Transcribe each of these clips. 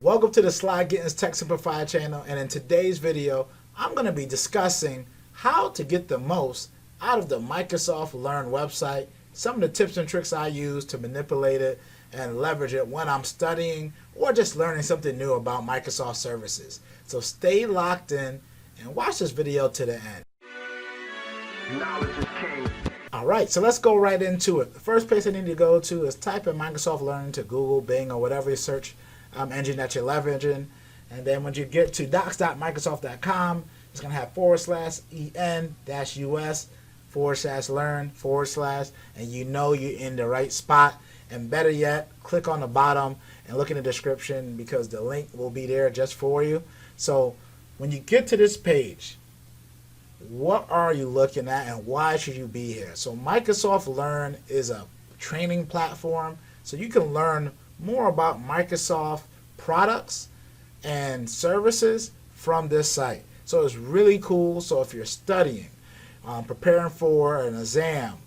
Welcome to the Sly Gittins Tech Simplified channel, and in today's video I'm going to be discussing how to get the most out of the Microsoft Learn website, some of the tips and tricks I use to manipulate it and leverage it when I'm studying or just learning something new about Microsoft services. So stay locked in and watch this video to the end. Knowledge is king. Alright, so let's go right into it. The first place I need to go to is type in Microsoft Learn to Google, Bing, or whatever you search engine that you're leveraging, and then when you get to docs.microsoft.com, it's going to have /en-us/learn/ and you know you're in the right spot. And better yet, click on the bottom and look in the description because the link will be there just for you. So when you get to this page, what are you looking at and why should you be here? So Microsoft Learn is a training platform, so you can learn more about Microsoft products and services from this site. So it's really cool. So if you're studying, preparing for an exam,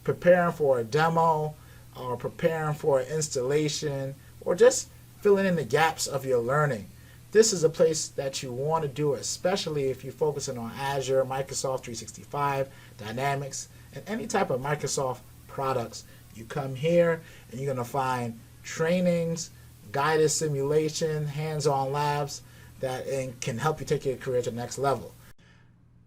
preparing for a demo, or preparing for an installation, or just filling in the gaps of your learning, this is a place that you want to do, especially if you're focusing on Azure, Microsoft 365, Dynamics, and any type of Microsoft products. You come here and you're going to find trainings, guided simulation, hands-on labs that can help you take your career to the next level.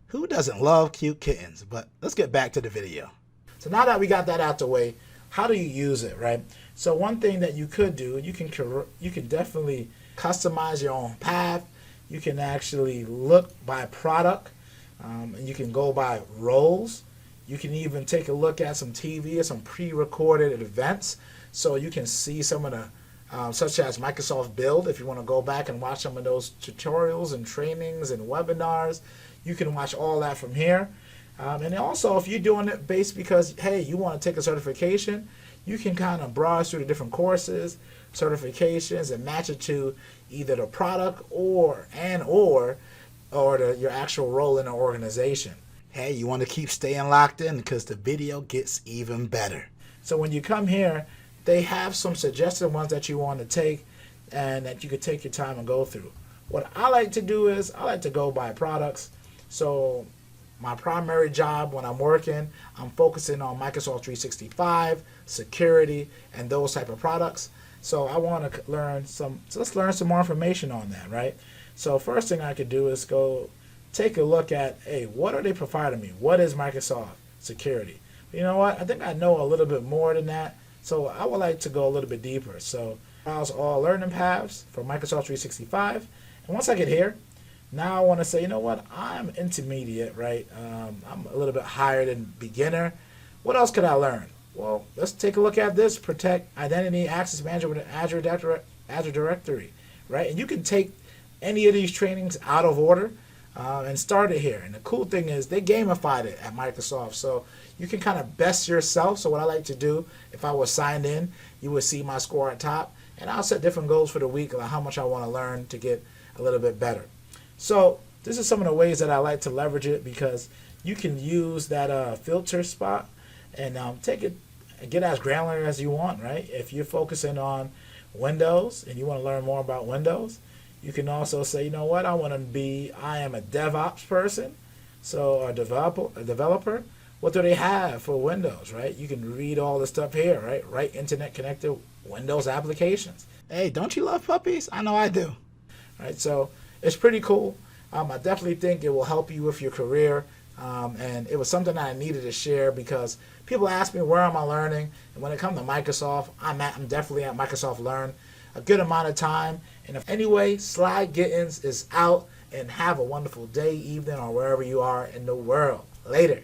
Who doesn't love cute kittens? But let's get back to the video. So now that we got that out the way, how do you use it, right? So one thing that you could do, you can definitely customize your own path. You can actually look by product, and you can go by roles. You can even take a look at some TV or some pre-recorded events, so you can see some of the such as Microsoft Build. If you want to go back and watch some of those tutorials and trainings and webinars, you can watch all that from here. And also, if you're doing it based because, hey, you want to take a certification, you can kind of browse through the different courses, certifications, and match it to either the product or your actual role in the organization. Hey, you want to keep staying locked in because the video gets even better. So when you come here, they have some suggested ones that you want to take and that you could take your time and go through. What I like to do is I like to go by products. So my primary job when I'm working, I'm focusing on Microsoft 365, security, and those type of products. So I want to learn so let's learn some more information on that, right? So first thing I could do is go take a look at, hey, what are they providing me? What is Microsoft security? You know what? I think I know a little bit more than that. So I would like to go a little bit deeper. So browse all learning paths for Microsoft 365. And once I get here, now I want to say, you know what? I'm intermediate, right? I'm a little bit higher than beginner. What else could I learn? Well, let's take a look at this. Protect Identity Access Management with Azure Directory, right? And you can take any of these trainings out of order and start it here. And the cool thing is they gamified it at Microsoft, so you can kind of best yourself. So what I like to do, if I was signed in, you would see my score at top, and I'll set different goals for the week, like how much I want to learn to get a little bit better. So this is some of the ways that I like to leverage it, because you can use that filter spot and take it, get as granular as you want, right? If you're focusing on Windows and you want to learn more about Windows, you can also say, you know what, I am a DevOps person, so a developer. What do they have for Windows, right? You can read all the stuff here, right? Internet connected Windows applications. Hey, don't you love puppies? I know I do. Right, so it's pretty cool. I definitely think it will help you with your career. And it was something that I needed to share because people ask me, where am I learning? And when it comes to Microsoft, I'm definitely at Microsoft Learn a good amount of time. And anyway, Sly Gittins is out, and have a wonderful day, evening, or wherever you are in the world. Later.